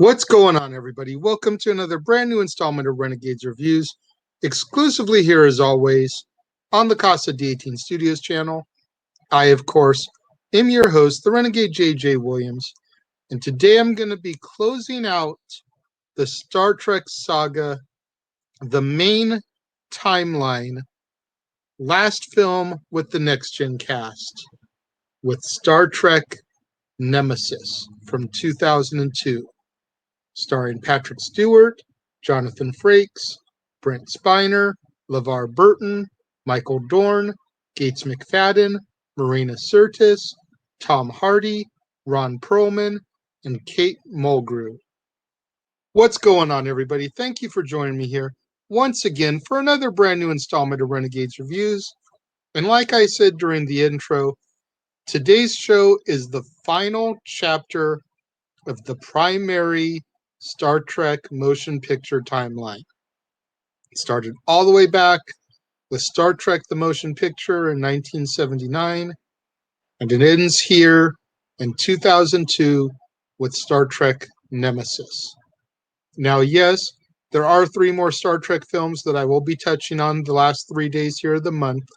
What's going on, everybody? Welcome to another brand new installment of Renegades Reviews, exclusively here as always on the Casa D18 Studios channel. I, of course, am your host, the Renegade JJ Williams, and today I'm going to be closing out the Star Trek saga, the main timeline, last film with the Next Gen cast, with Star Trek Nemesis from 2002. Starring Patrick Stewart, Jonathan Frakes, Brent Spiner, LeVar Burton, Michael Dorn, Gates McFadden, Marina Sirtis, Tom Hardy, Ron Perlman, and Kate Mulgrew. What's going on, everybody? Thank you for joining me here once again for another brand new installment of Renegades Reviews. And like I said during the intro, today's show is the final chapter of the primary Star Trek motion picture timeline. It started all the way back with Star Trek the Motion Picture in 1979, and it ends here in 2002 with Star Trek Nemesis. Now, yes, there are 3 more Star Trek films that I will be touching on the last 3 days here of the month,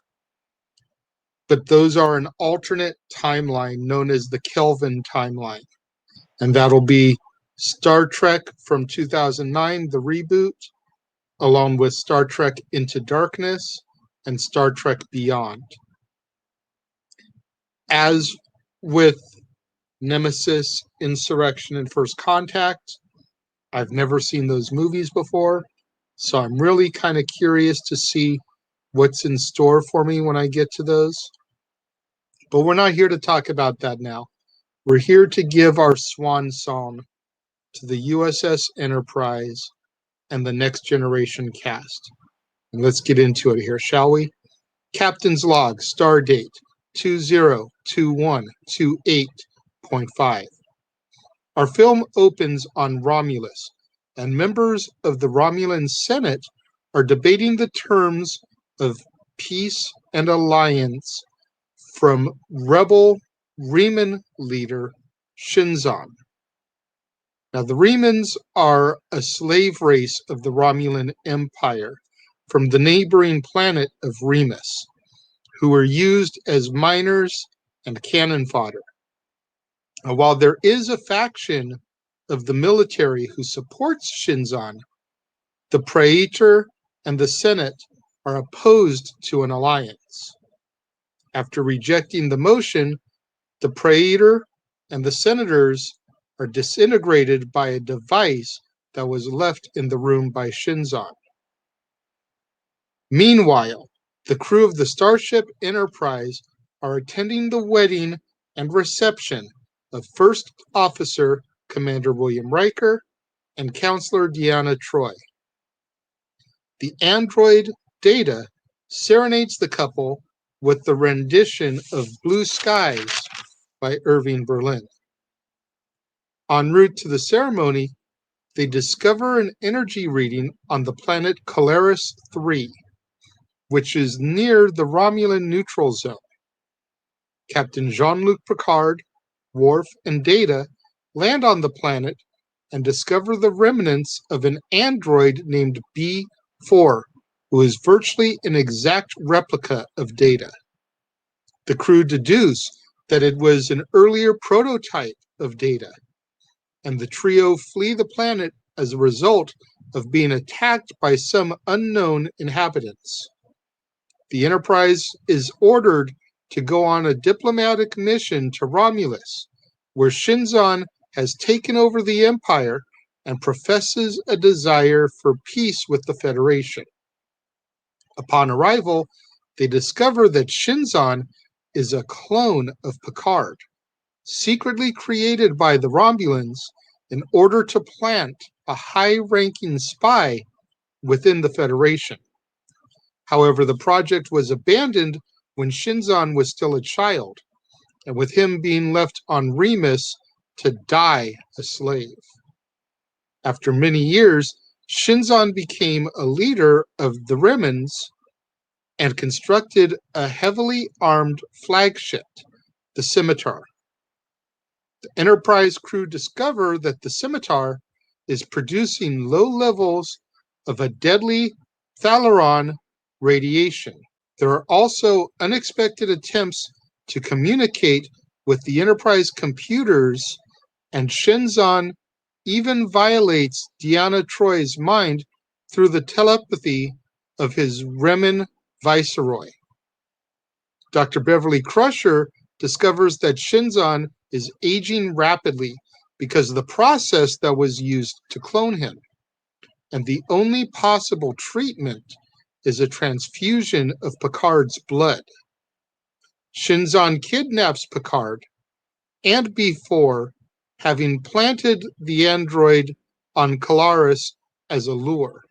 but those are an alternate timeline known as the Kelvin timeline, and that'll be Star Trek from 2009, the reboot, along with Star Trek Into Darkness and Star Trek Beyond. As with Nemesis, Insurrection, and First Contact, I've never seen those movies before, so I'm really kind of curious to see what's in store for me when I get to those. But we're not here to talk about that now. We're here to give our swan song to the USS Enterprise and the Next Generation cast. And let's get into it here, shall we? Captain's log, star date 202128.5. Our film opens on Romulus, and members of the Romulan Senate are debating the terms of peace and alliance from rebel Reman leader Shinzon. Now, the Remans are a slave race of the Romulan Empire from the neighboring planet of Remus, who were used as miners and cannon fodder. Now, while there is a faction of the military who supports Shinzon, the Praetor and the Senate are opposed to an alliance. After rejecting the motion, the Praetor and the senators are disintegrated by a device that was left in the room by Shinzon. Meanwhile, the crew of the Starship Enterprise are attending the wedding and reception of First Officer Commander William Riker and Counselor Deanna Troi. The android Data serenades the couple with the rendition of Blue Skies by Irving Berlin. En route to the ceremony, they discover an energy reading on the planet Colaris 3, which is near the Romulan neutral zone. Captain Jean-Luc Picard, Worf, and Data land on the planet and discover the remnants of an android named B4, who is virtually an exact replica of Data. The crew deduce that it was an earlier prototype of Data, and the trio flee the planet as a result of being attacked by some unknown inhabitants. The Enterprise is ordered to go on a diplomatic mission to Romulus, where Shinzon has taken over the Empire and professes a desire for peace with the Federation. Upon arrival, they discover that Shinzon is a clone of Picard, secretly created by the Romulans in order to plant a high-ranking spy within the Federation. However, the project was abandoned when Shinzon was still a child, and with him being left on Remus to die a slave. After many years, Shinzon became a leader of the Remans and constructed a heavily armed flagship, the Scimitar. The Enterprise crew discover that the Scimitar is producing low levels of a deadly Thalaron radiation. There are also unexpected attempts to communicate with the Enterprise computers, and Shinzon even violates Deanna Troy's mind through the telepathy of his Reman viceroy. Dr. Beverly Crusher discovers that Shinzon is aging rapidly because of the process that was used to clone him, and the only possible treatment is a transfusion of Picard's blood. Shinzon kidnaps Picard and B4, having planted the android on Kalaris as a lure.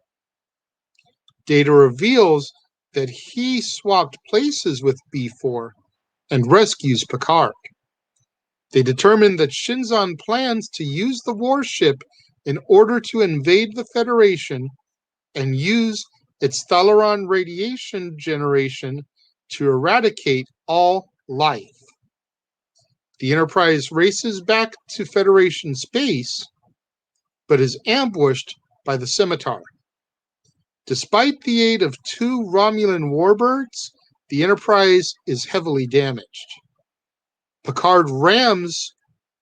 Data reveals that he swapped places with B4 and rescues Picard. They determine that Shinzon plans to use the warship in order to invade the Federation and use its Thalaron radiation generation to eradicate all life. The Enterprise races back to Federation space, but is ambushed by the Scimitar. Despite the aid of 2 Romulan warbirds, the Enterprise is heavily damaged. Picard rams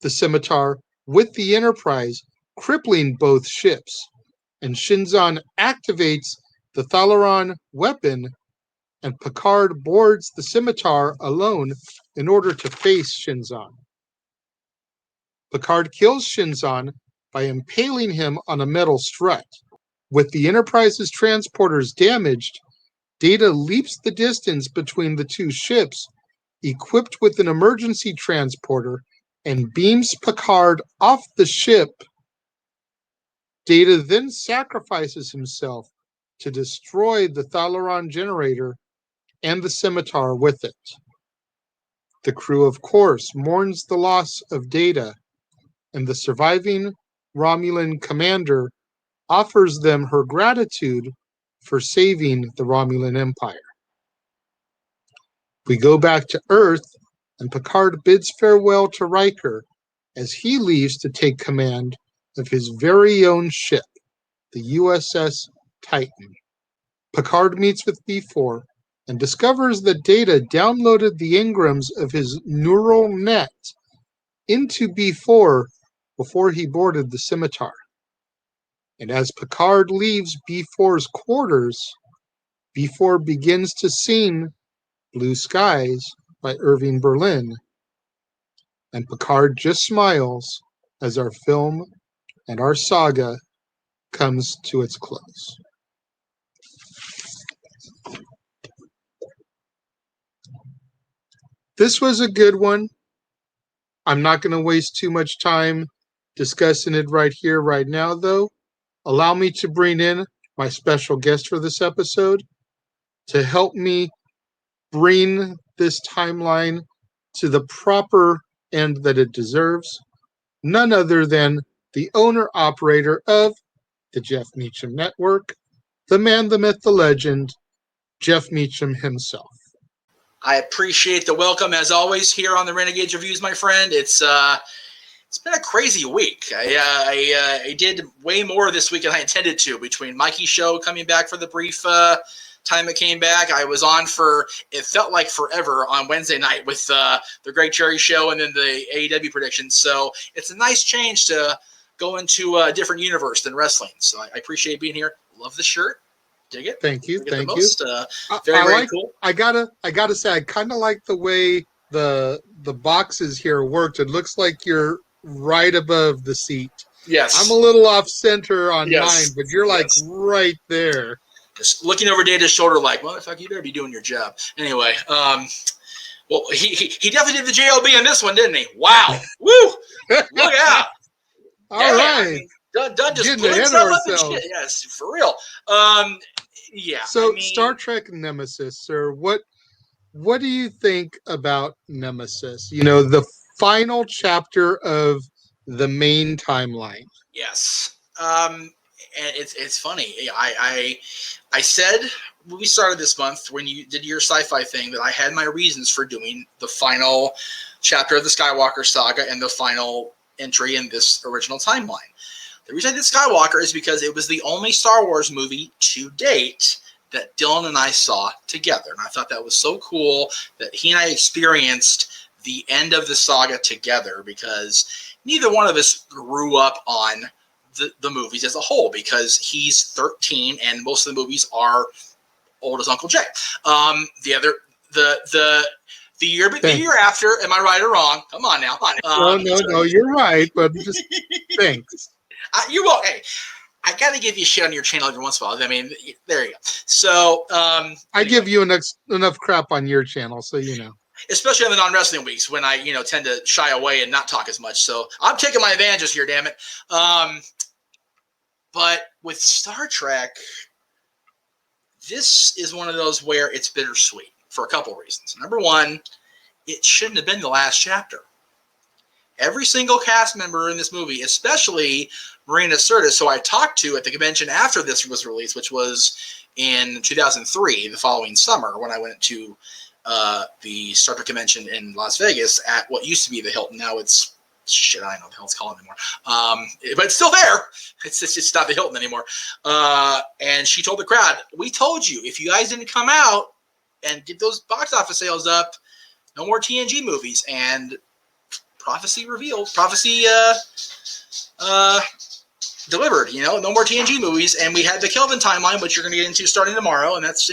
the Scimitar with the Enterprise, crippling both ships, and Shinzon activates the Thalaron weapon, and Picard boards the Scimitar alone in order to face Shinzon. Picard kills Shinzon by impaling him on a metal strut. With the Enterprise's transporters damaged, Data leaps the distance between the 2 ships, equipped with an emergency transporter, and beams Picard off the ship. Data then sacrifices himself to destroy the Thalaron generator and the Scimitar with it. The crew, of course, mourns the loss of Data, and the surviving Romulan commander offers them her gratitude for saving the Romulan Empire. We go back to Earth, and Picard bids farewell to Riker as he leaves to take command of his very own ship, the USS Titan. Picard meets with B4 and discovers that Data downloaded the engrams of his neural net into B4 before he boarded the Scimitar. And as Picard leaves B4's quarters, B4 begins to sing Blue Skies by Irving Berlin, and Picard just smiles as our film and our saga comes to its close. This was a good one. I'm not going to waste too much time discussing it right here, right now, though. Allow me to bring in my special guest for this episode to help me bring this timeline to the proper end that it deserves. None other than the owner-operator of the Jeff Meacham Network, the man, the myth, the legend, Jeff Meacham himself. I appreciate the welcome, as always, here on the Renegades Reviews, my friend. It's been a crazy week. I did way more this week than I intended to, between Mikey's show coming back for the brief time it came back. I was on for, it felt like forever, on Wednesday night with the Greg Cherry show and then the AEW predictions. So it's a nice change to go into a different universe than wrestling. So I appreciate being here. Love the shirt. Dig it. Thank you. Thank you. Very Cool. I gotta say, I kind of like the way the boxes here worked. It looks like you're right above the seat. Yes. I'm a little off center on mine, but you're like right there. Just looking over Data's shoulder like, motherfucker, you better be doing your job. Anyway, well, he definitely did the JOB in this one, didn't he? Wow. Woo! Look out. All right. I mean, done just getting put ahead of himself up ourselves. and shit. Yes, for real. Yeah. So Star Trek Nemesis, sir, what do you think about Nemesis? You know, the final chapter of the main timeline. Yes. And it's funny. I said when we started this month, when you did your sci-fi thing, that I had my reasons for doing the final chapter of the Skywalker saga and the final entry in this original timeline. The reason I did Skywalker is because it was the only Star Wars movie to date that Dylan and I saw together. And I thought that was so cool that he and I experienced the end of the saga together, because neither one of us grew up on the movies as a whole, because he's 13 and most of the movies are old as Uncle Jay. The year after, am I right or wrong? Come on now. No, you're right, but just thanks. You won't. Hey, I got to give you shit on your channel every once in a while. I mean, there you go. So, I anyway, give you enough crap on your channel, so you know. especially on the non-wrestling weeks when I, tend to shy away and not talk as much. So I'm taking my advantages here, damn it. But with Star Trek, this is one of those where it's bittersweet for a couple of reasons. Number one, it shouldn't have been the last chapter. Every single cast member in this movie, especially Marina Sirtis, who I talked to at the convention after this was released, which was in 2003, the following summer, when I went to the Star Trek convention in Las Vegas at what used to be the Hilton. Now it's shit, I don't know what the hell it's called anymore. But it's still there. It's not the Hilton anymore. And she told the crowd, we told you, if you guys didn't come out and get those box office sales up, no more TNG movies. And prophecy revealed, delivered, no more TNG movies. And we had the Kelvin timeline, which you're going to get into starting tomorrow. And that's,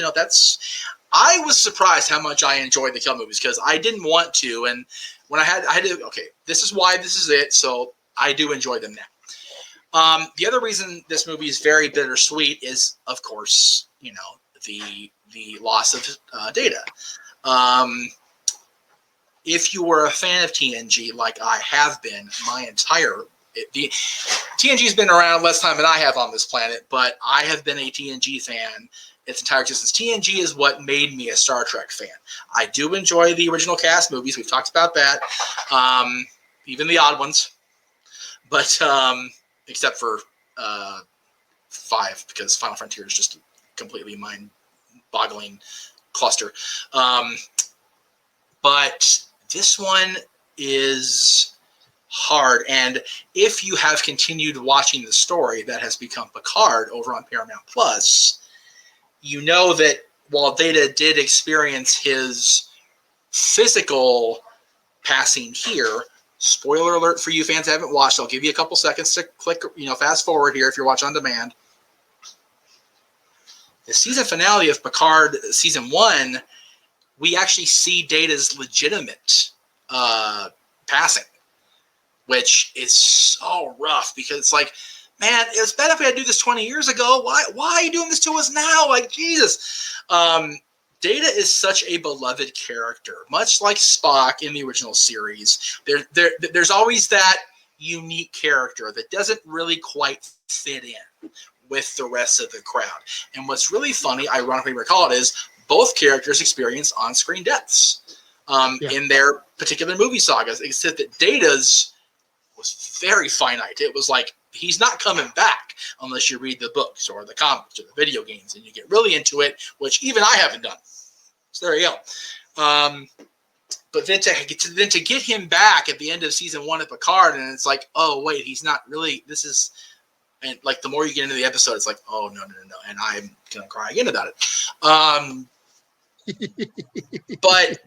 I was surprised how much I enjoyed the Kelvin movies, because I didn't want to. And when I had to, okay, this is why this is it. So I do enjoy them now. The other reason this movie is very bittersweet is, of course, the loss of Data. If you were a fan of TNG, like I have been, the TNG has been around less time than I have on this planet, but I have been a TNG fan its entire existence. TNG is what made me a Star Trek fan. I do enjoy the original cast movies. We've talked about that, even the odd ones, but except for 5, because Final Frontier is just a completely mind-boggling cluster. But this one is hard, and if you have continued watching the story that has become Picard over on Paramount Plus, you know that while Data did experience his physical passing here, spoiler alert for you fans who haven't watched, I'll give you a couple seconds to click, fast forward here if you're watching on demand. The season finale of Picard season 1, we actually see Data's legitimate passing, which is so rough, because it's like, man, it's better if we had to do this 20 years ago. Why are you doing this to us now? Like, Jesus. Data is such a beloved character, much like Spock in the original series. There's always that unique character that doesn't really quite fit in with the rest of the crowd. And what's really funny, ironically recall it, is both characters experience on-screen deaths in their particular movie sagas, except that Data's was very finite. It was like, he's not coming back unless you read the books or the comics or the video games and you get really into it, which even I haven't done. So there you go. But then to get him back at the end of season 1 of Picard, and it's like, oh wait, he's not really. This is, and like the more you get into the episode, it's like, oh no, and I'm gonna cry again about it. But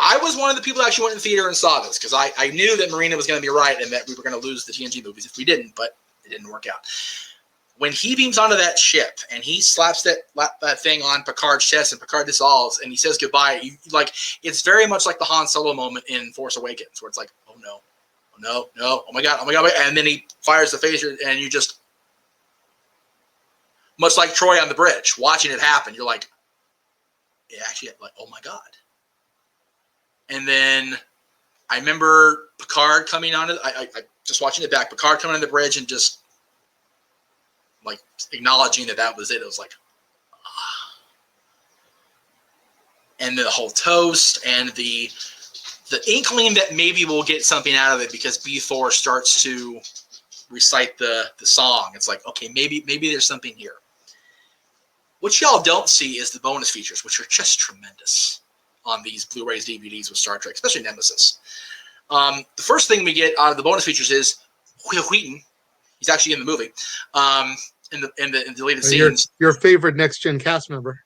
I was one of the people that actually went in the theater and saw this, because I knew that Marina was going to be right and that we were going to lose the TNG movies if we didn't, but it didn't work out. When he beams onto that ship and he slaps that thing on Picard's chest and Picard dissolves and he says goodbye, it's very much like the Han Solo moment in Force Awakens, where it's like, oh no, oh my god, and then he fires the phaser and you just, much like Troy on the bridge, watching it happen, you're like, yeah, actually, like, oh my god. And then I remember Picard coming on it. I just watching it back. Picard coming on the bridge and just like acknowledging that was it. It was like, ah. And the whole toast and the inkling that maybe we'll get something out of it, because B4 starts to recite the song. It's like, okay, maybe there's something here. What y'all don't see is the bonus features, which are just tremendous on these Blu-rays, DVDs with Star Trek, especially Nemesis. The first thing we get out of the bonus features is Will Wheaton He's actually in the movie, in the deleted scenes. Your favorite next gen cast member.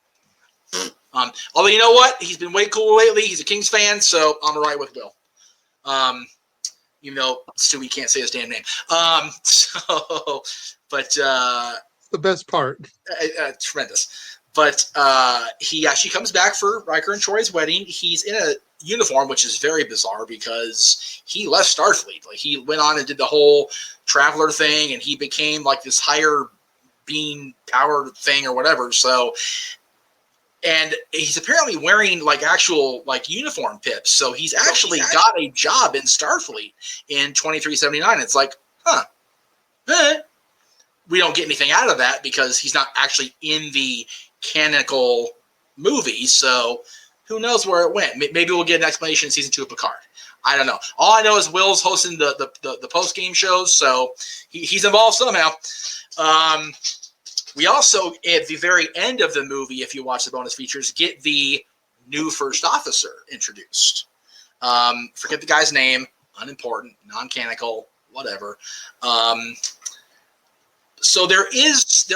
Although you know what, he's been way cool lately. He's a Kings fan, so I'm alright with Will. Even though Stewie can't say his damn name. But the best part. Tremendous. But he actually comes back for Riker and Troy's wedding. He's in a uniform, which is very bizarre because he left Starfleet. Like, he went on and did the whole Traveler thing, and he became like this higher being power thing or whatever. So, and he's apparently wearing like actual like uniform pips. So he's actually got a job in Starfleet in 2379. It's like, we don't get anything out of that because he's not actually in the canonical movie. So who knows where it went? Maybe we'll get an explanation in season 2 of Picard. I don't know. All I know is Will's hosting the post game shows, so he's involved somehow. We also, at the very end of the movie, if you watch the bonus features, get the new first officer introduced. Forget the guy's name, unimportant, non-canonical, whatever. So there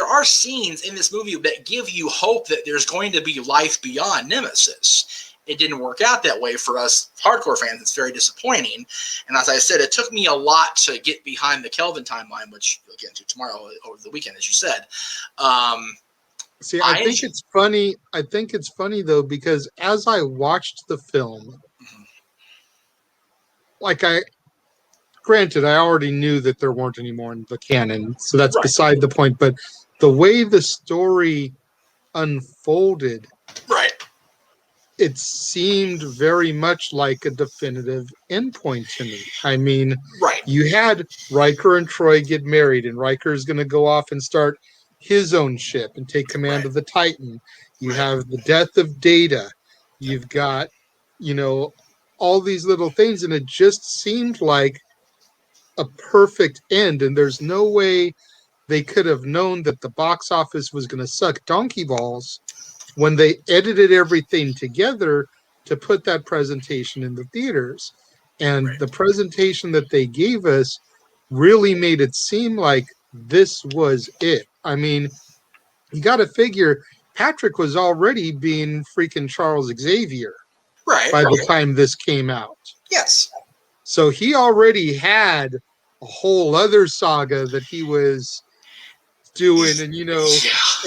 are scenes in this movie that give you hope that there's going to be life beyond Nemesis. It didn't work out that way for us hardcore fans. It's very disappointing. And as I said, it took me a lot to get behind the Kelvin timeline, which we'll get into tomorrow over the weekend, as you said. See, I think it's funny. I think it's funny, though, because as I watched the film, granted, I already knew that there weren't any more in the canon, so that's beside the point. But the way the story unfolded, it seemed very much like a definitive endpoint to me. I mean, you had Riker and Troy get married, and Riker is going to go off and start his own ship and take command of the Titan. You have the death of Data. You've got, all these little things, and it just seemed like a perfect end. And there's no way they could have known that the box office was going to suck donkey balls when they edited everything together to put that presentation in the theaters. And the presentation that they gave us really made it seem like this was it. I mean, you got to figure Patrick was already being freaking Charles Xavier by the time this came out. Yes. So he already had a whole other saga that he was doing and,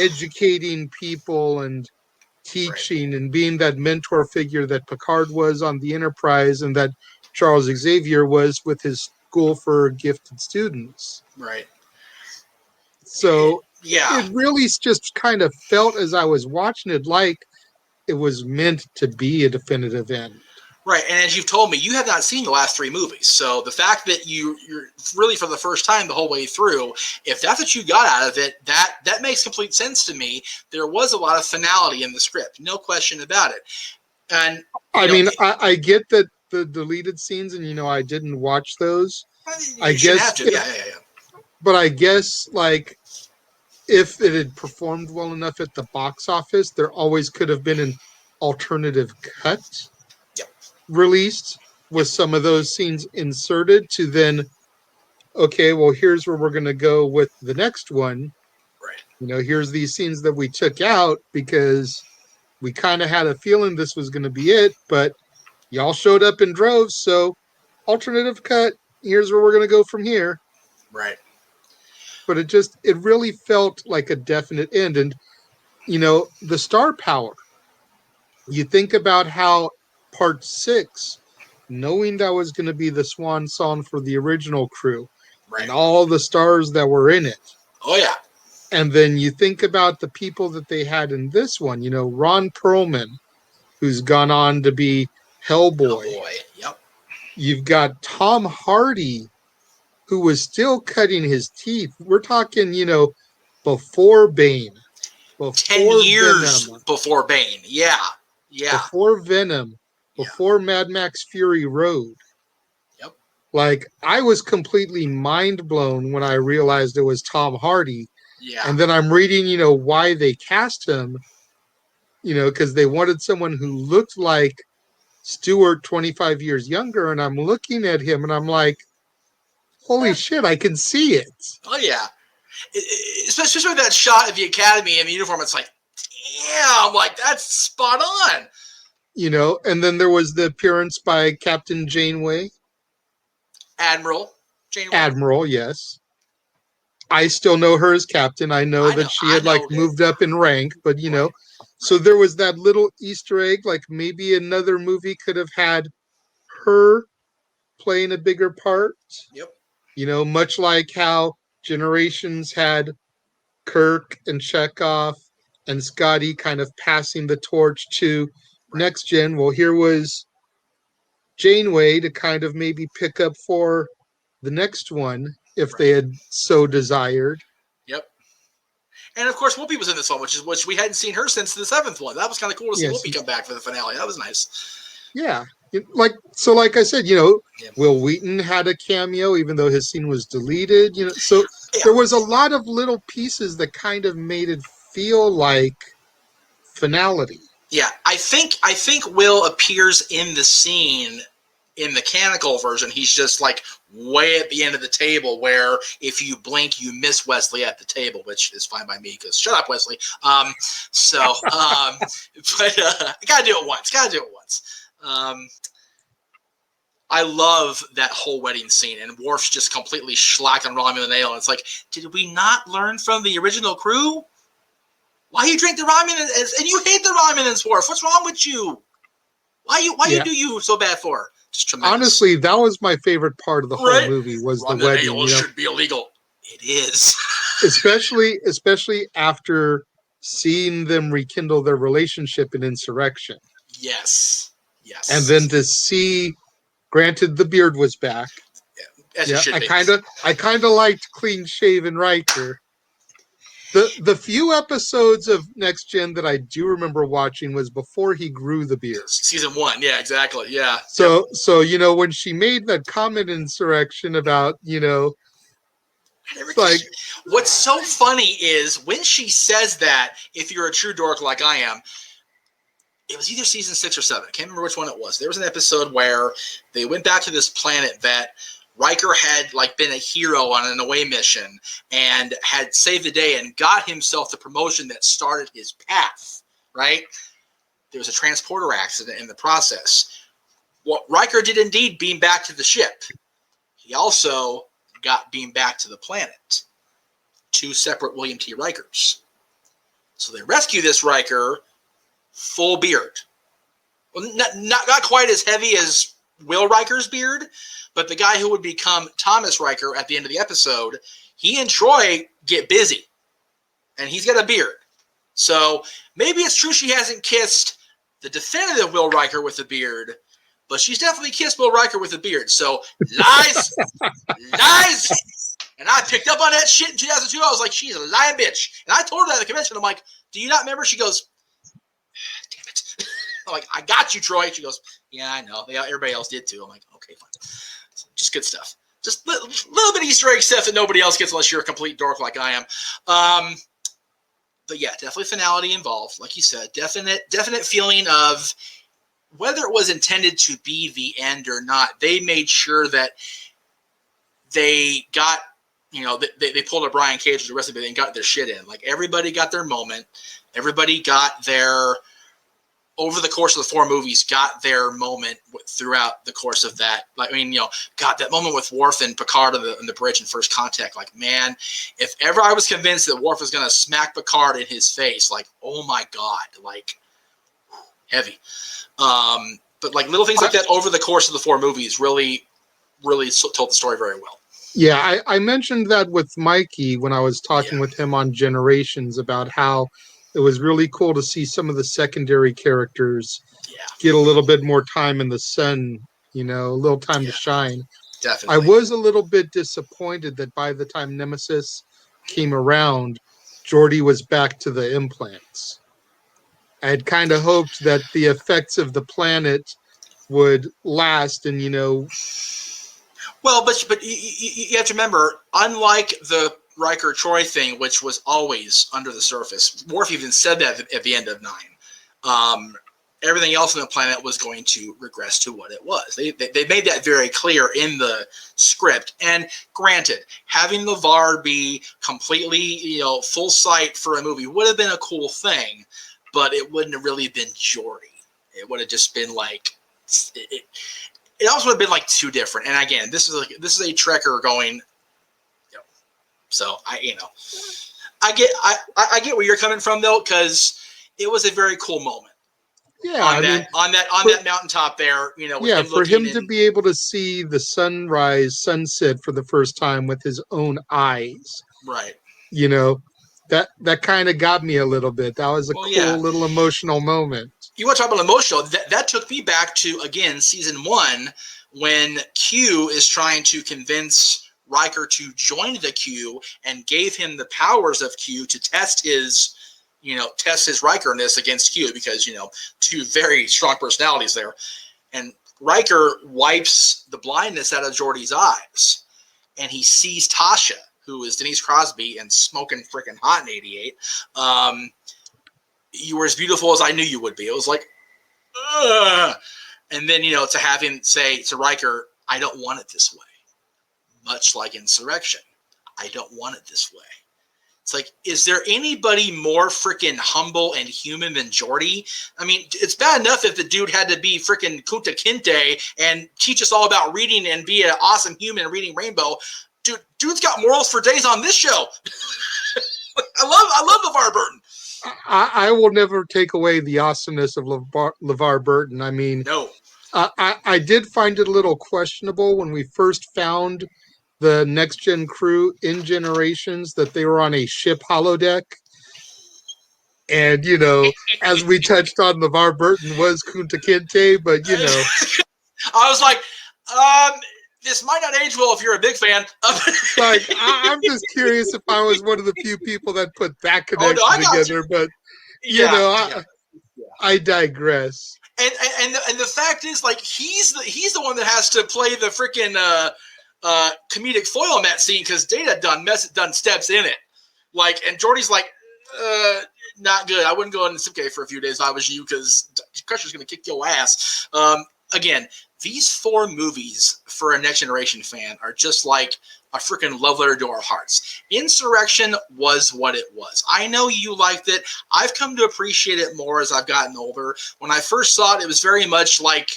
educating people and teaching and being that mentor figure that Picard was on the Enterprise and that Charles Xavier was with his school for gifted students. Right. So it really just kind of felt as I was watching it like it was meant to be a definitive end. Right, and as you've told me, you have not seen the last 3 movies. So the fact that you're really for the first time the whole way through, if that's what you got out of it, that makes complete sense to me. There was a lot of finality in the script, no question about it. And I get that the deleted scenes, and I didn't watch those. I guess, but I guess if it had performed well enough at the box office, there always could have been an alternative cut released with some of those scenes inserted to then, okay, well, here's where we're going to go with the next one. Here's these scenes that we took out because we kind of had a feeling this was going to be it, but y'all showed up in droves, so alternative cut, here's where we're going to go from here. Right. But it really felt like a definite end. And, the star power, you think about how Part 6, knowing that was going to be the swan song for the original crew and all the stars that were in it. Oh, yeah. And then you think about the people that they had in this one, Ron Perlman, who's gone on to be Hellboy. Yep. You've got Tom Hardy, who was still cutting his teeth. We're talking, before Bane. 10 years before Bane. Yeah. Before Venom. Before Mad Max Fury Road. Yep. I was completely mind blown when I realized it was Tom Hardy. Yeah. And then I'm reading, why they cast him, because they wanted someone who looked like Stewart 25 years younger. And I'm looking at him and I'm like, holy shit, I can see it. Oh, yeah. Especially that shot of the Academy in the uniform. It's like, damn, like, that's spot on. You know, and then there was the appearance by Captain Janeway. Admiral Janeway. Admiral, yes. I still know her as Captain. I know that she had like moved up in rank, but you know, so there was that little Easter egg, like maybe another movie could have had her playing a bigger part. Yep. You know, much like how Generations had Kirk and Chekhov and Scotty kind of passing the torch to Next Gen. Well, here was Janeway to kind of maybe pick up for the next one if they had so desired. Yep. And of course, Whoopi was in this one, which we hadn't seen her since the 7th one. That was kind of cool to see Whoopi come back for the finale. That was nice. Yeah. Like I said, you know, Will Wheaton had a cameo, even though his scene was deleted. You know, so there was a lot of little pieces that kind of made it feel like finality. Yeah, I think Will appears in the scene in the mechanical version. He's just like way at the end of the table, where if you blink, you miss Wesley at the table, which is fine by me because shut up, Wesley. But I gotta do it once. I love that whole wedding scene, and Worf's just completely schlacked on Romulan ale. And it's like, did we not learn from the original crew? Why you drink the Romulans and you hate the Romulans, Worf? What's wrong with you? Why you do you so bad for? Just tremendous. Honestly, that was my favorite part of the whole movie was the wedding. Ale should be illegal. It is. especially after seeing them rekindle their relationship in Insurrection. Yes. And then to see, granted, the beard was back. Yeah, I kind of liked clean shaven Riker. The few episodes of Next Gen that I do remember watching was before he grew the beard. Season 1, yeah, exactly, yeah. So you know, when she made that comment in Insurrection about, you know, like, what's so funny is when she says that, if you're a true dork like I am, it was either season 6 or 7. I can't remember which one it was. There was an episode where they went back to this planet that Riker had like been a hero on an away mission and had saved the day and got himself the promotion that started his path, right? There was a transporter accident in the process. What Riker did indeed beam back to the ship. He also got beamed back to the planet. 2 separate William T. Rikers. So they rescue this Riker, full beard. Well, not quite as heavy as Will Riker's beard, but the guy who would become Thomas Riker at the end of the episode, he and Troy get busy, and he's got a beard. So maybe it's true she hasn't kissed the definitive Will Riker with a beard, but she's definitely kissed Will Riker with a beard. So lies, lies. And I picked up on that shit in 2002. I was like, she's a lying bitch. And I told her at the convention, I'm like, do you not remember? She goes, damn it. I'm like, I got you, Troy. She goes, yeah, I know. Everybody else did too. I'm like, okay, fine. So just good stuff. Just a little bit of Easter egg stuff that nobody else gets unless you're a complete dork like I am. But yeah, definitely finality involved. Like you said, definite feeling of whether it was intended to be the end or not. They made sure that they got, you know, they pulled a Brian Cage with the rest of it and got their shit in. Like everybody got their moment. Everybody got their, over the course of the 4 movies, got their moment throughout the course of that. Like, I mean, you know, God, that moment with Worf and Picard on the bridge in First Contact. Like, man, if ever I was convinced that Worf was going to smack Picard in his face, like, oh my God, like, heavy. But like little things like that over the course of the 4 movies really told the story very well. Yeah, I mentioned that with Mikey when I was talking with him on Generations about how it was really cool to see some of the secondary characters get a little bit more time in the sun, you know, a little time to shine. Definitely. I was a little bit disappointed that by the time Nemesis came around, Geordi was back to the implants. I had kind of hoped that the effects of the planet would last and, you know... Well, but you have to remember, unlike the Riker Troy thing, which was always under the surface, Worf even said that at the end of 9. everything else on the planet was going to regress to what it was. They made that very clear in the script. And granted, having LeVar be completely, full sight for a movie would have been a cool thing, but it wouldn't have really been Geordi. It would have just been like it also would have been like too different. And again, this is a Trekker going. So I get where you're coming from though, because it was a very cool moment. Yeah, on that mountaintop there, with for him to be able to see the sunset for the first time with his own eyes, right? That kind of got me a little bit. That was a cool little emotional moment. You want to talk about emotional? That took me back to, again, season 1, when Q is trying to convince Riker to join the Q and gave him the powers of Q to test his Riker-ness against Q, because, two very strong personalities there. And Riker wipes the blindness out of Geordi's eyes, and he sees Tasha, who is Denise Crosby and smoking freaking hot in 88. You were as beautiful as I knew you would be. It was like, ugh. And then, to have him say to Riker, I don't want it this way. Much like Insurrection. I don't want it this way. It's like, is there anybody more freaking humble and human than Geordi? I mean, it's bad enough if the dude had to be freaking Kunta Kinte and teach us all about reading and be an awesome human and reading Rainbow. Dude's got morals for days on this show. I love LeVar Burton. I will never take away the awesomeness of LeVar Burton. I mean, no. I did find it a little questionable when we first found the Next Gen crew in Generations that they were on a ship holodeck. And, as we touched on, LeVar Burton was Kunta Kinte, but, I was like, this might not age well if you're a big fan. Like, I'm just curious if I was one of the few people that put that connection together, but I digress. And the fact is, like, he's the one that has to play the freaking comedic foil in that scene, because Data done steps in it, like, and Geordi's like, not good. I wouldn't go in the SipK for a few days if I was you, because Crusher's gonna kick your ass. Again, these 4 movies for a Next Generation fan are just like a freaking love letter to our hearts. Insurrection was what it was. I know you liked it. I've come to appreciate it more as I've gotten older. When I first saw it, it was very much like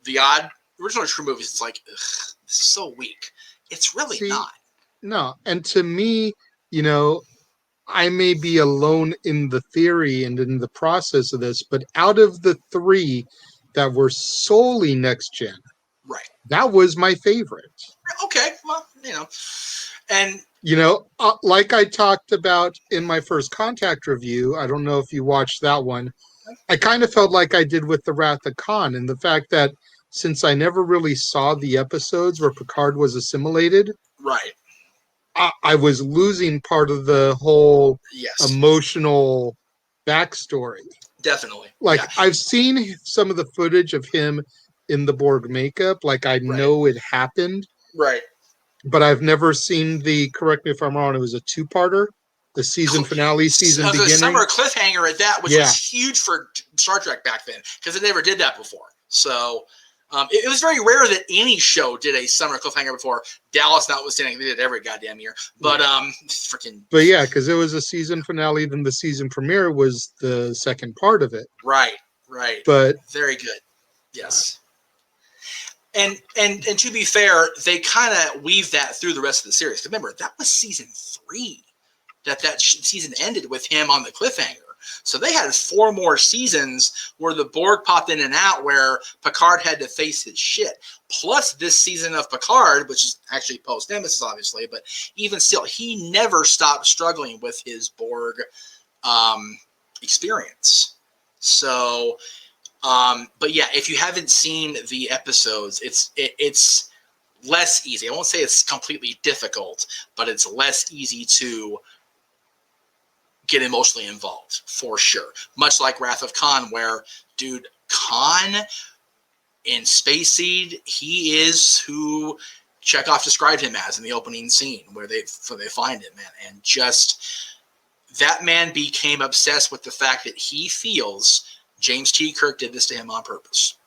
the odd original True movies. It's like, ugh, this is so weak. It's really not. No, and to me, I may be alone in the theory and in the process of this, but out of the 3 that were solely Next Gen, right, that was my favorite. Okay, well, and like I talked about in my first Contact review, I don't know if you watched that one. I kind of felt like I did with the Wrath of Khan, and the fact that since I never really saw the episodes where Picard was assimilated, right, I was losing part of the whole emotional backstory. Definitely. Like, I've seen some of the footage of him in the Borg makeup. Like, I know it happened. Right. But I've never seen correct me if I'm wrong, it was a 2-parter. The season finale, season beginning. The summer cliffhanger at that, which was huge for Star Trek back then, because they never did that before. So it was very rare that any show did a summer cliffhanger before. Dallas notwithstanding, they did every goddamn year. But freaking. But yeah, because it was a season finale, then the season premiere was the second part of it. Right. But very good. Yes. And to be fair, they kind of weave that through the rest of the series. Remember, that was season 3 that season ended with him on the cliffhanger. So they had 4 more seasons where the Borg popped in and out, where Picard had to face his shit. Plus this season of Picard, which is actually post Nemesis, obviously, but even still, he never stopped struggling with his Borg experience. So, but yeah, if you haven't seen the episodes, it's less easy. I won't say it's completely difficult, but it's less easy to get emotionally involved, for sure. Much like Wrath of Khan, where, dude, Khan in Space Seed, he is who Chekhov described him as in the opening scene, where they find him, man. And just, that man became obsessed with the fact that he feels James T. Kirk did this to him on purpose.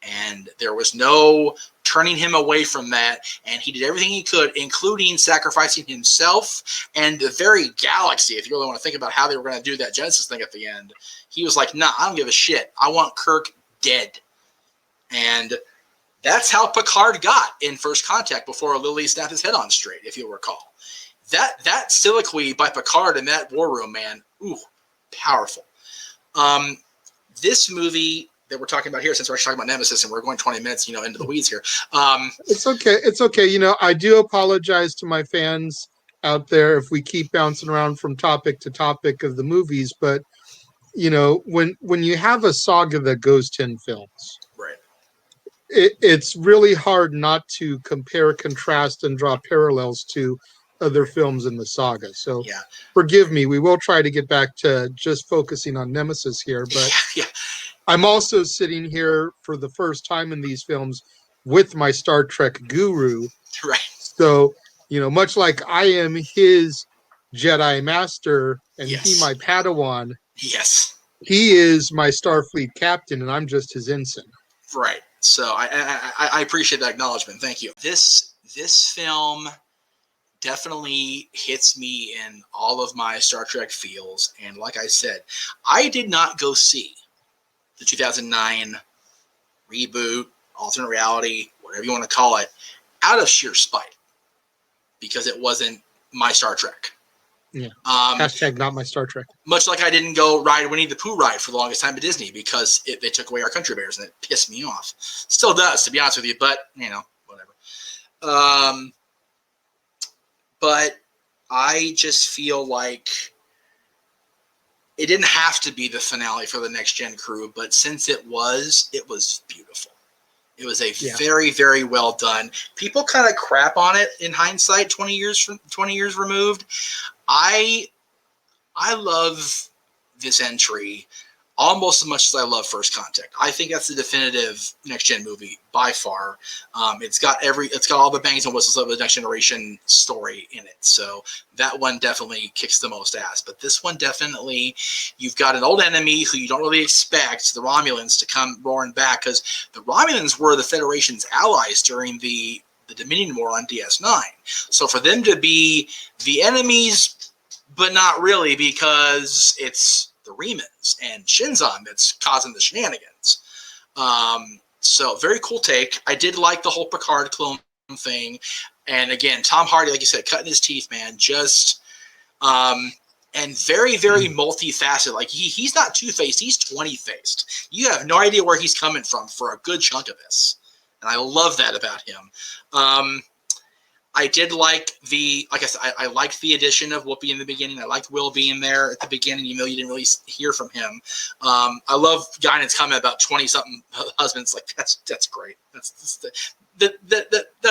And there was no turning him away from that. And he did everything he could, including sacrificing himself and the very galaxy. If you really want to think about how they were going to do that Genesis thing at the end, he was like, nah, I don't give a shit. I want Kirk dead. And that's how Picard got in First Contact before Lily snapped his head on straight, if you'll recall. That soliloquy by Picard in that war room, man, ooh, powerful. This movie that we're talking about here, since we're actually talking about Nemesis and we're going 20 minutes, into the weeds here. It's okay. It's okay. I do apologize to my fans out there if we keep bouncing around from topic to topic of the movies, but when you have a saga that goes 10 films, right, it's really hard not to compare, contrast, and draw parallels to other films in the saga. So forgive me. We will try to get back to just focusing on Nemesis here, but I'm also sitting here for the first time in these films with my Star Trek guru. Right. So, much like I am his Jedi Master and he my Padawan. Yes. He is my Starfleet captain and I'm just his ensign. Right. So I appreciate that acknowledgement. Thank you. This film definitely hits me in all of my Star Trek feels. And like I said, I did not go see the 2009 reboot, alternate reality, whatever you want to call it, out of sheer spite because it wasn't my Star Trek. Yeah. Hashtag not my Star Trek. Much like I didn't go ride Winnie the Pooh ride for the longest time at Disney because they took away our country bears and it pissed me off. Still does, to be honest with you, but whatever. But I just feel like it didn't have to be the finale for the Next Gen crew, but since it was beautiful. It was a very, very well done. People kind of crap on it in hindsight, 20 years removed. I love this entry almost as much as I love First Contact. I think that's the definitive Next Gen movie by far. It's got all the bangs and whistles of the Next Generation story in it. So that one definitely kicks the most ass. But this one definitely, you've got an old enemy who you don't really expect, the Romulans, to come roaring back because the Romulans were the Federation's allies during the Dominion War on DS9. So for them to be the enemies, but not really because it's the Remans and Shinzon that's causing the shenanigans. So very cool take. I did like the whole Picard clone thing. And again, Tom Hardy, like you said, cutting his teeth, man, just and very, very multifaceted. Like he's not two-faced, he's 20-faced. You have no idea where he's coming from for a good chunk of this. And I love that about him. I did like like I said, I liked the addition of Whoopi in the beginning. I liked Will being there at the beginning, even though you didn't really hear from him. I love Guinan's comment about 20-something husbands. Like that's great. That's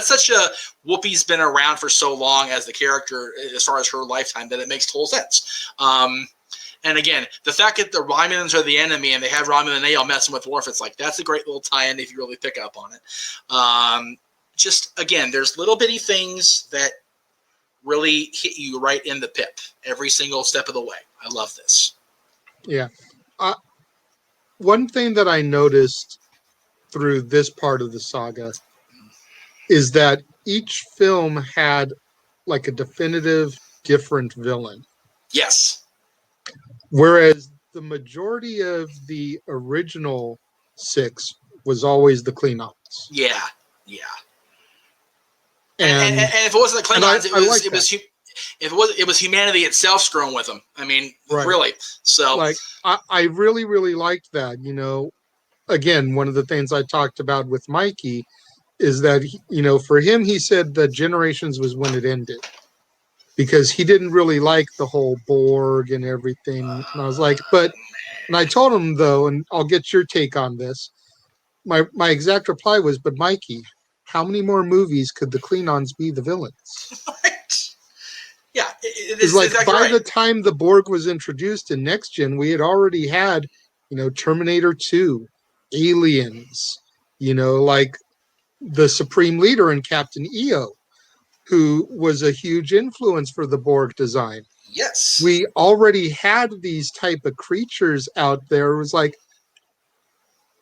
such a Whoopi's been around for so long as the character as far as her lifetime that it makes total sense. And again, the fact that the Romulans are the enemy and they have Romulan and all messing with Worf, it's like that's a great little tie-in if you really pick up on it. Just again, there's little bitty things that really hit you right in the pip every single step of the way. I love this. Yeah. One thing that I noticed through this part of the saga is that each film had like a definitive different villain. Yes. Whereas the majority of the original 6 was always the Klingons. Yeah. And if it wasn't the Klingons, it was humanity itself screwing with them. I mean, really. So, like, I really, really liked that. Again, one of the things I talked about with Mikey is that for him, he said that Generations was when it ended because he didn't really like the whole Borg and everything. And I was like, and I told him though, and I'll get your take on this. My exact reply was, but Mikey, how many more movies could the Klingons be the villains? Right. Yeah, it's like exactly by the time the Borg was introduced in Next Gen, we had already had, Terminator 2, Aliens, like the Supreme Leader in Captain EO, who was a huge influence for the Borg design. Yes. We already had these type of creatures out there. It was like,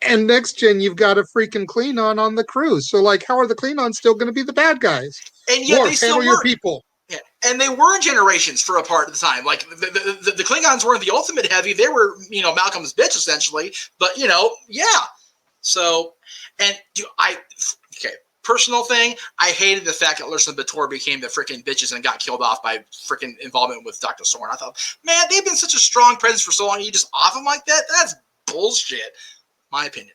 And next gen, you've got a freaking Klingon on the crew. So, like, how are the Klingons still going to be the bad guys? And yet they still handle your weren't. people. Yeah. And they were generations for a part of the time. Like the Klingons weren't the ultimate heavy. They were, Malcolm's bitch essentially. But yeah. So, and okay, personal thing. I hated the fact that Lursen Bator became the freaking bitches and got killed off by freaking involvement with Dr. Soren. I thought, man, they've been such a strong presence for so long. You just off them like that? That's bullshit. My opinion.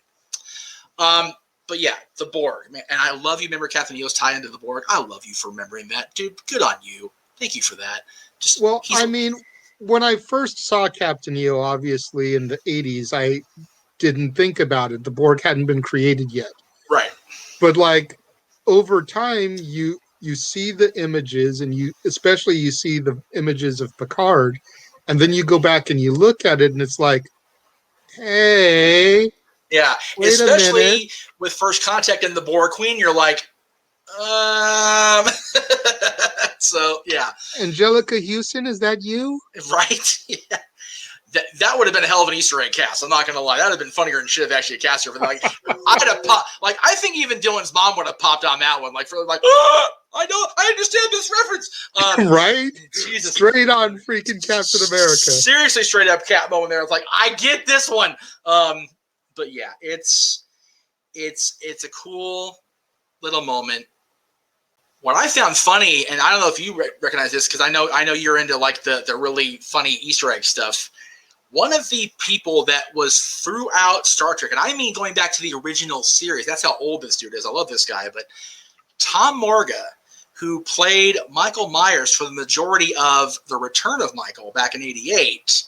But yeah, the Borg, man, and I love you. Remember Captain EO's tie into the Borg? I love you for remembering that, dude. Good on you. Thank you for that. When I first saw Captain EO, obviously in the 80s, I didn't think about it. The Borg hadn't been created yet, right? But like over time, you see the images, and you see the images of Picard, and then you go back and you look at it, and it's like, hey. Yeah, wait especially a minute. with First Contact and the Borg Queen, you're like, so yeah. Angelica Houston, is that you? Right? Yeah. That would have been a hell of an Easter egg cast. I'm not gonna lie. That would have been funnier than should have actually cast her. Like, I'd have popped. Like, I think even Dylan's mom would have popped on that one. Like, for like, I know, I understand this reference. Right? Jesus, straight on freaking Captain America. Seriously, straight up Cap moment there. It's like, I get this one. But yeah, it's a cool little moment. What I found funny, and I don't know if you recognize this, because I know you're into like the really funny Easter egg stuff. One of the people that was throughout Star Trek, and I mean going back to the original series, that's how old this dude is. I love this guy, but Tom Morga, who played Michael Myers for the majority of The Return of Michael back in '88,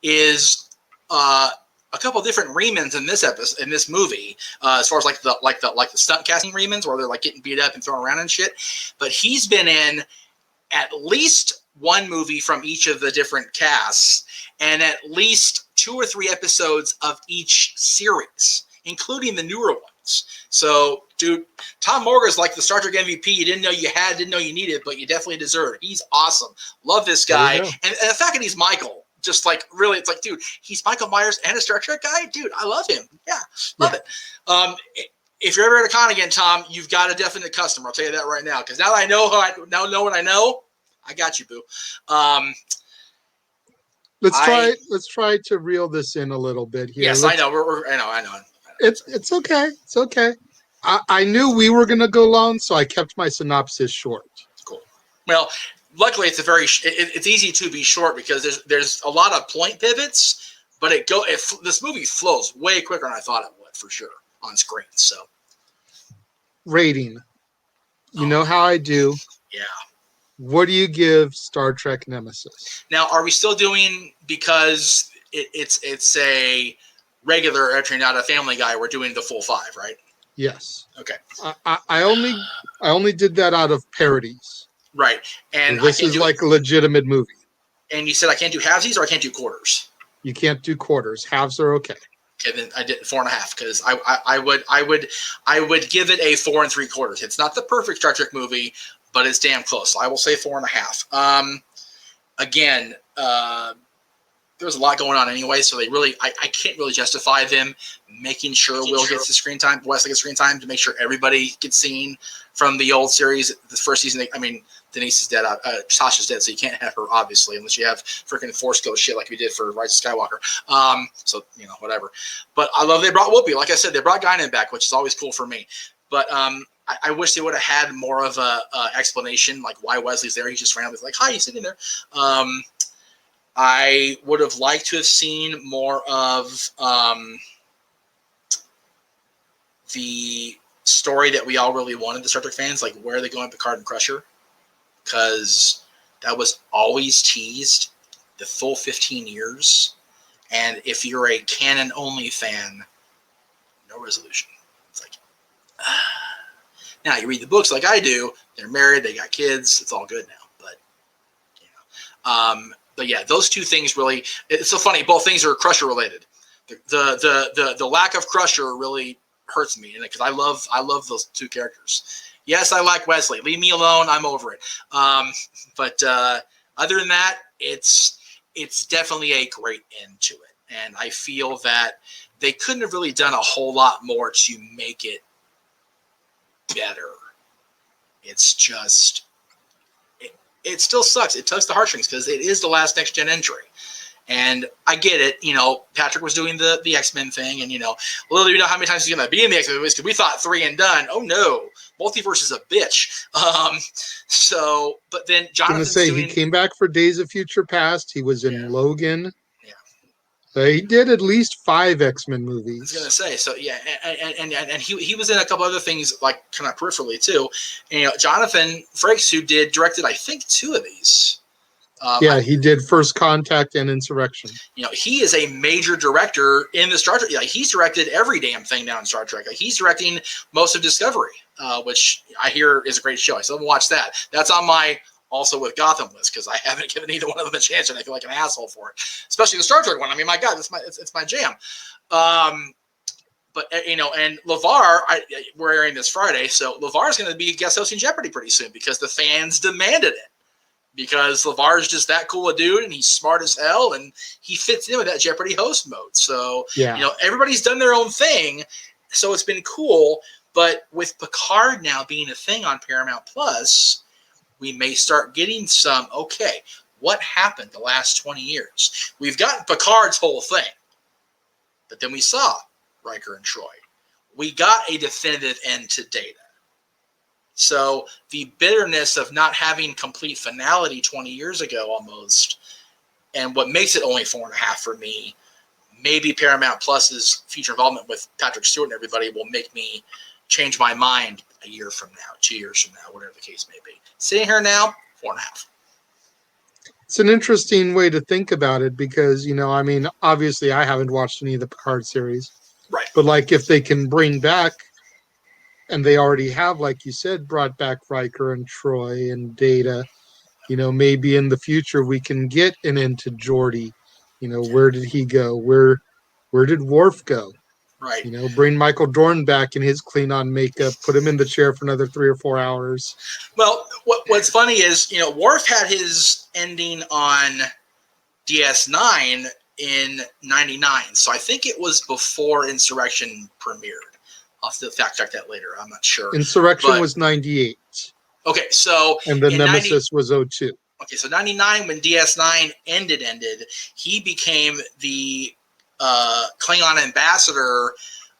is a couple different remans in this episode, in this movie, as far as like the stunt casting remans where they're like getting beat up and thrown around and shit. But he's been in at least one movie from each of the different casts, and at least 2 or 3 episodes of each series, including the newer ones. So, dude, Tom Morga is like the Star Trek MVP. You didn't know you had, didn't know you needed, but you definitely deserve. He's awesome. Love this guy. And the fact that he's Michael, just like really, it's like, dude, he's Michael Myers and a Star Trek guy? Dude, I love him. Yeah, love it. If you're ever at a con again, Tom, you've got a definite customer. I'll tell you that right now. Because now that I know know what I know, I got you, boo. Let's try to reel this in a little bit here. Yes, I know. I know. It's okay. It's okay. I knew we were going to go long, so I kept my synopsis short. Cool. Well, luckily it's easy to be short because there's a lot of point pivots, but this movie flows way quicker than I thought it would, for sure, on screen. So, rating. You know how I do. Yeah. What do you give Star Trek Nemesis? Now, are we still doing, because it's a regular entry, not a Family Guy, we're doing the full 5, right? Yes. Okay. I only did that out of parodies. Right. And this is like a legitimate movie. And you said I can't do halvesies or I can't do quarters? You can't do quarters. Halves are okay. Okay, then I did 4.5 because I would give it a 4 3/4. It's not the perfect Star Trek movie, but it's damn close. So I will say 4.5. Again, there's a lot going on anyway, so I can't really justify them making sure Will gets the screen time, Wesley gets screen time, to make sure everybody gets seen from the old series. The first season, Denise is dead. Sasha's dead, so you can't have her, obviously, unless you have freaking Force Ghost shit like we did for Rise of Skywalker. So, whatever. But I love they brought Whoopi. Like I said, they brought Guinan back, which is always cool for me. But I wish they would have had more of a explanation, like why Wesley's there. He's just randomly like, hi, he's sitting there. I would have liked to have seen more of the story that we all really wanted, the Star Trek fans, like where are they going, Picard and Crusher? Because that was always teased the full 15 years. And if you're a canon-only fan, no resolution. It's like, now you read the books like I do, they're married, they got kids, it's all good now. But yeah, those two things really, it's so funny, both things are Crusher related. The lack of Crusher really hurts me, because I love those two characters. Yes, I like Wesley. Leave me alone. I'm over it. But other than that, it's definitely a great end to it. And I feel that they couldn't have really done a whole lot more to make it better. It's just, it still sucks. It tugs the heartstrings because it is the last next gen entry. And I get it. Patrick was doing the X-Men thing, and little do you know how many times he's going to be in the X-Men movies because we thought 3 and done. Oh no, multiverse is a bitch. But then Jonathan's he came back for Days of Future Past. He was in Logan. Yeah. He did at least 5 X-Men movies. I was gonna say, so yeah, and he was in a couple other things like kind of peripherally too. And, Jonathan Frakes, who directed I think 2 of these. He did First Contact and Insurrection. He is a major director in the Star Trek. He's directed every damn thing now in Star Trek. He's directing most of Discovery, which I hear is a great show. I still haven't watched that. That's on my also with Gotham list because I haven't given either one of them a chance, and I feel like an asshole for it, especially the Star Trek one. I mean, my God, it's my jam. But and LeVar, we're airing this Friday, so LeVar is going to be guest hosting Jeopardy pretty soon because the fans demanded it. Because LeVar is just that cool a dude, and he's smart as hell, and he fits in with that Jeopardy host mode. So, everybody's done their own thing, so it's been cool. But with Picard now being a thing on Paramount Plus, we may start getting some, okay, what happened the last 20 years? We've gotten Picard's whole thing, but then we saw Riker and Troy. We got a definitive end to Data. So the bitterness of not having complete finality 20 years ago almost, and what makes it only 4.5 for me, maybe Paramount Plus's future involvement with Patrick Stewart and everybody will make me change my mind a year from now, 2 years from now, whatever the case may be. Sitting here now, 4.5. It's an interesting way to think about it because, obviously I haven't watched any of the Picard series. Right. But like if they can bring back, and they already have, like you said, brought back Riker and Troy and Data. Maybe in the future we can get an end to Geordi. Where did he go? Where did Worf go? Right. Bring Michael Dorn back in his Klingon makeup, put him in the chair for another 3 or 4 hours. Well, what's funny is, Worf had his ending on DS9 in 99. So I think it was before Insurrection premiered. I'll have to fact check that later. I'm not sure. Insurrection was 98. Okay, so and the Nemesis was 02. Okay, so 99 when DS9 ended, he became the Klingon ambassador,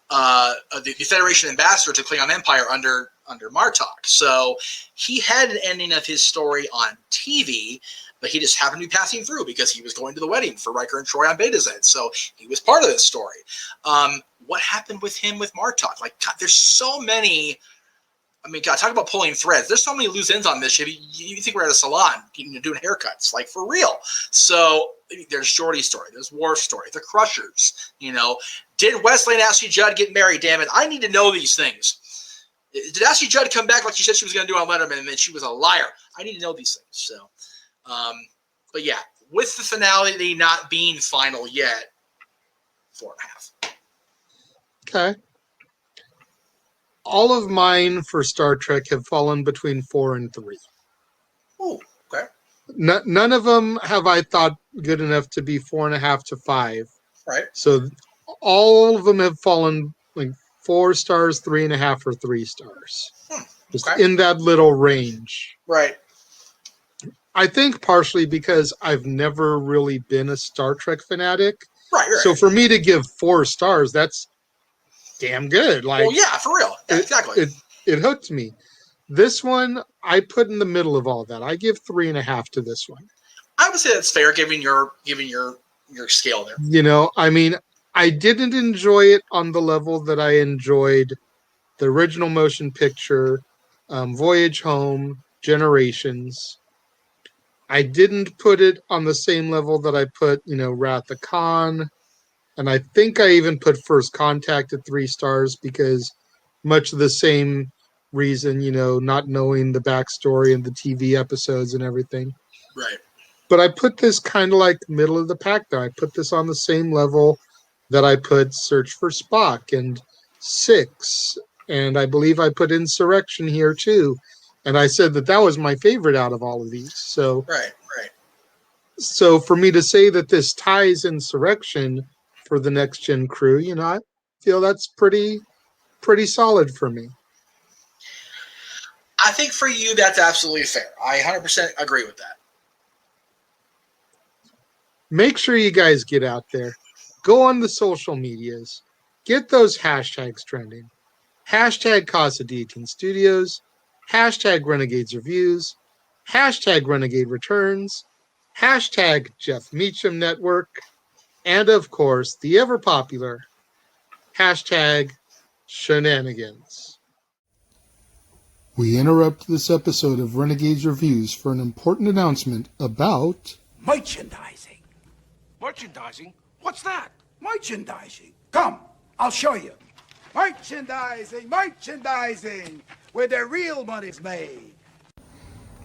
the Federation ambassador to Klingon Empire under Martok. So he had an ending of his story on TV, but he just happened to be passing through because he was going to the wedding for Riker and Troy on Beta Z. So he was part of this story. What happened with him with Martok? Like, God, there's so many. I mean, God, talk about pulling threads. There's so many loose ends on this shit. You think we're at a salon doing haircuts, like for real. So there's Geordi's story. There's Worf's story. The Crushers. Did Wesley and Ashley Judd get married? Damn it, I need to know these things. Did Ashley Judd come back like she said she was going to do on Letterman, and then she was a liar? I need to know these things. So, but yeah, with the finality not being final yet, 4.5. Okay. All of mine for Star Trek have fallen between 4 and 3. Oh, okay. None of them have I thought good enough to be 4.5 to 5. Right. So all of them have fallen like 4 stars, 3.5, or 3 stars. Just in that little range. Right. I think partially because I've never really been a Star Trek fanatic. Right. So for me to give 4 stars, that's damn good. Like, well, yeah, for real. Yeah, exactly. It hooked me. This one I put in the middle of all that. I give 3.5 to this one. I would say that's fair, given your scale there. I mean, I didn't enjoy it on the level that I enjoyed the original motion picture, Voyage Home, Generations. I didn't put it on the same level that I put, Wrath of Khan. And I think I even put First Contact at 3 stars because much of the same reason, not knowing the backstory and the TV episodes and everything. Right. But I put this kind of like middle of the pack there. I put this on the same level that I put Search for Spock and 6. And I believe I put Insurrection here too. And I said that was my favorite out of all of these. So Right. So for me to say that this ties Insurrection for the next gen crew. I feel that's pretty solid for me. I think for you, that's absolutely fair. I 100% agree with that. Make sure you guys get out there. Go on the social medias. Get those hashtags trending. Hashtag Casa D18 Studios. Hashtag Renegades Reviews. Hashtag Renegade Returns. Hashtag Jeff Meacham Network. And of course, the ever popular hashtag Shenanigans. We interrupt this episode of Renegades Reviews for an important announcement about merchandising. Merchandising? What's that? Merchandising. Come, I'll show you. Merchandising, where the real money's made.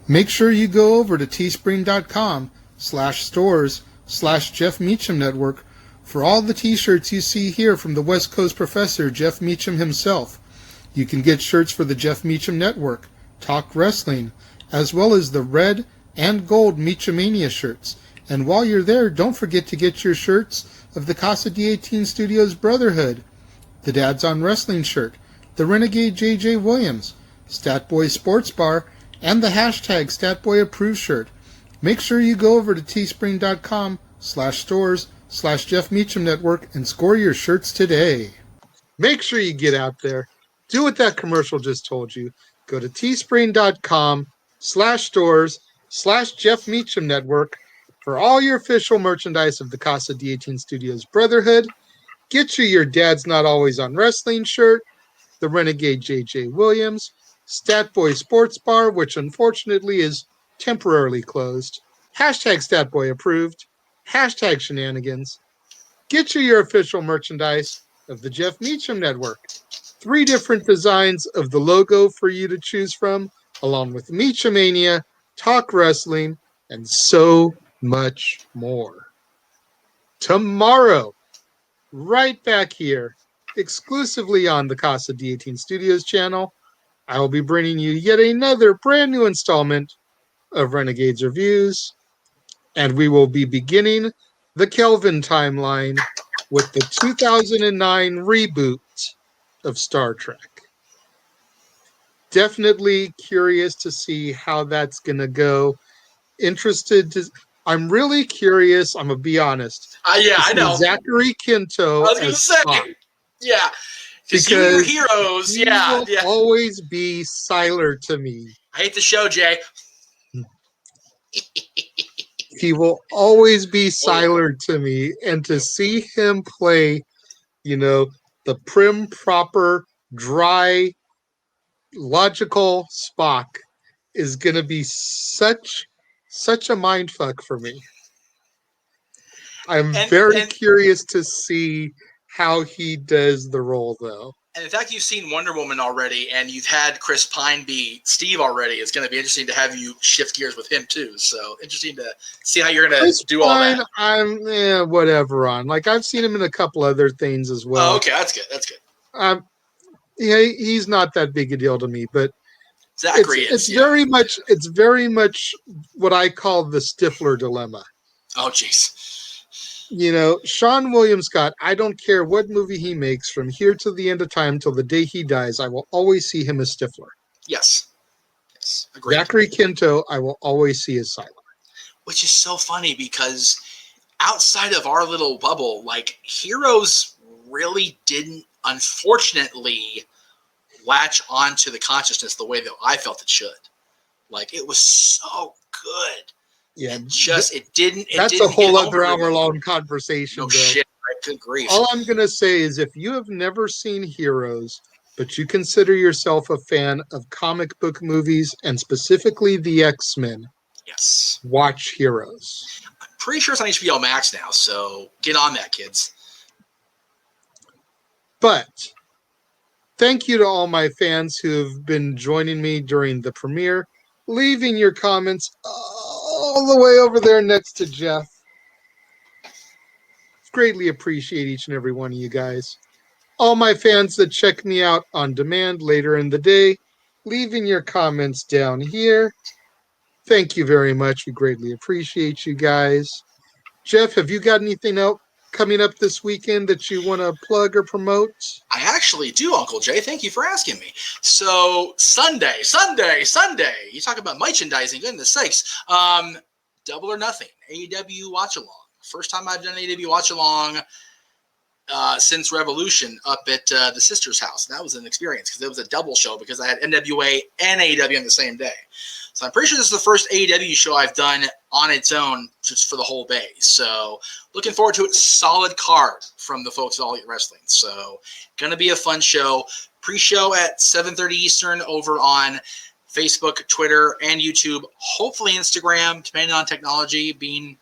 Make sure you go over to teespring.com/stores/Jeff Meacham Network for all the t-shirts you see here from the West Coast professor, Jeff Meacham himself. You can get shirts for the Jeff Meacham Network, Talk Wrestling, as well as the red and gold Meachamania shirts. And while you're there, don't forget to get your shirts of the Casa D18 Studios Brotherhood, the Dads on Wrestling shirt, the Renegade JJ Williams, Statboy Sports Bar, and the hashtag StatBoyApproved shirt. Make sure you go over to teespring.com/stores/Jeff Meacham Network and score your shirts today. Make sure you get out there. Do what that commercial just told you. Go to teespring.com/stores/Jeff Meacham Network for all your official merchandise of the Casa D18 Studios Brotherhood. Get you your Dad's Not Always on Wrestling shirt, the Renegade JJ Williams, Statboy Sports Bar, which unfortunately is temporarily closed, hashtag Statboy Approved, hashtag Shenanigans. Get you your official merchandise of the Jeff Meacham Network. 3 different designs of the logo for you to choose from, along with Meachamania, Talk Wrestling, and so much more. Tomorrow, right back here, exclusively on the Casa D18 Studios channel, I will be bringing you yet another brand new installment of Renegades Reviews, and we will be beginning the Kelvin timeline with the 2009 reboot of Star Trek. Definitely curious to see how that's going to go. I'm really curious, I'm going to be honest. Yeah, I know. Zachary Quinto. I was going to say. Spock. Yeah. Because you and your heroes, he will always be Siler to me. I hate the show, Jay. He will always be Siler to me, and to see him play, the prim, proper, dry, logical Spock is going to be such a mindfuck for me. I'm very curious to see how he does the role, though. And in fact, you've seen Wonder Woman already, and you've had Chris Pine be Steve already. It's going to be interesting to have you shift gears with him, too. So, interesting to see how you're going to do all that. I'm whatever on. Like, I've seen him in a couple other things as well. Oh, okay. That's good. He's not that big a deal to me, but Zachary it's very much what I call the Stifler dilemma. Oh, jeez. Sean William Scott, I don't care what movie he makes from here to the end of time till the day he dies, I will always see him as Stifler. Yes. Agreed. Zachary Quinto, I will always see as Siler. Which is so funny because outside of our little bubble, like, Heroes really didn't, unfortunately, latch onto the consciousness the way that I felt it should. Like, it was so good. Yeah, it didn't. That's a whole other hour-long conversation. No shit, good grief. All I'm gonna say is, if you have never seen Heroes, but you consider yourself a fan of comic book movies and specifically the X-Men, yes, watch Heroes. I'm pretty sure it's on HBO Max now, so get on that, kids. But thank you to all my fans who have been joining me during the premiere, leaving your comments all the way over there next to Jeff. Greatly appreciate each and every one of you guys. All my fans that check me out on demand later in the day, leaving your comments down here. Thank you very much. We greatly appreciate you guys. Jeff, have you got anything else coming up this weekend that you want to plug or promote? I actually do, Uncle Jay. Thank you for asking me. So Sunday. You talk about merchandising, goodness sakes. Double or Nothing, AEW watch along. First time I've done an AEW watch along since Revolution up at the sister's house. And that was an experience because it was a double show because I had NWA and AEW on the same day. So I'm pretty sure this is the first AEW show I've done on its own just for the whole bay. So looking forward to it. Solid card from the folks at All Elite Wrestling. So going to be a fun show. Pre-show at 7:30 Eastern over on Facebook, Twitter, and YouTube. Hopefully Instagram, depending on technology being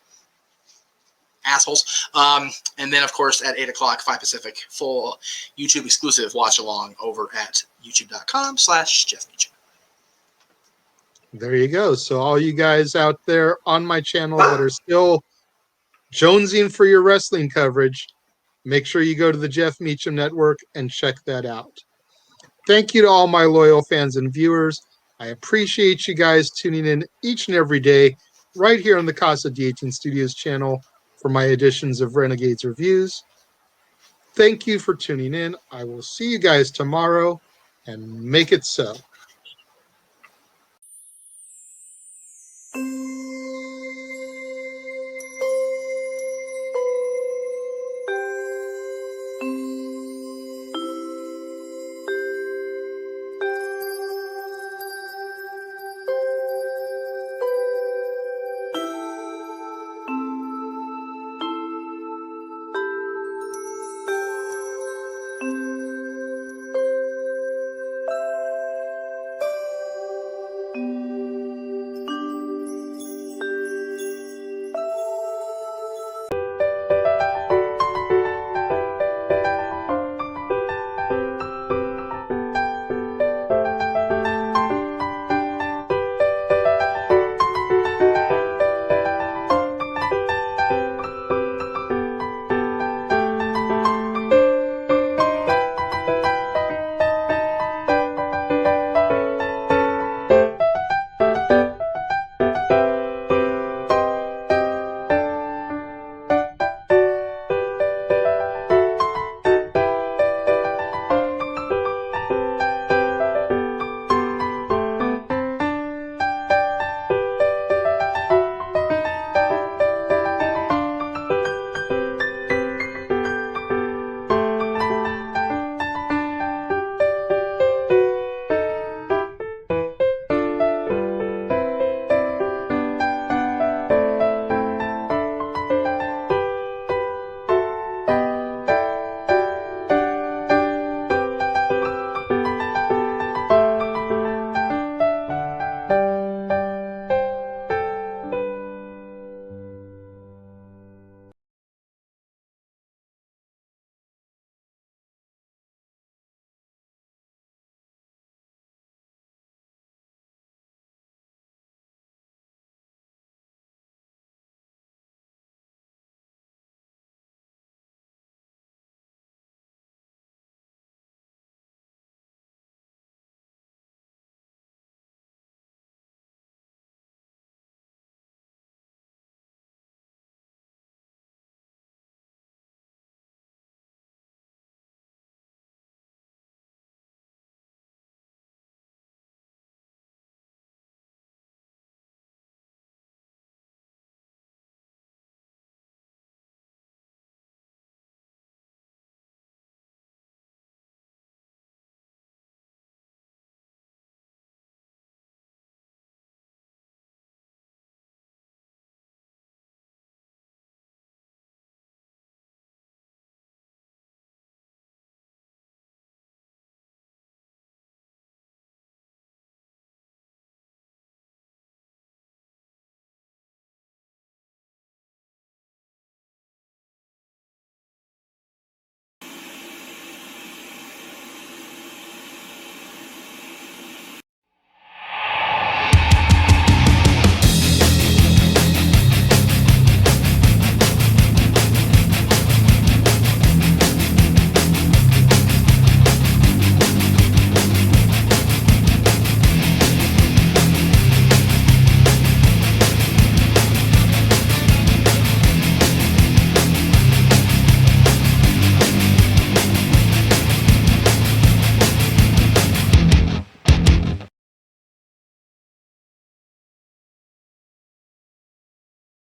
assholes. And then, of course, at 8 o'clock, 5 Pacific, full YouTube exclusive watch along over at youtube.com/Jeff Meacham. There you go. So all you guys out there on my channel that are still jonesing for your wrestling coverage, make sure you go to the Jeff Meacham Network and check that out. Thank you to all my loyal fans and viewers. I appreciate you guys tuning in each and every day right here on the Casa D18 Studios channel for my editions of Renegades Reviews. Thank you for tuning in. I will see you guys tomorrow, and make it so.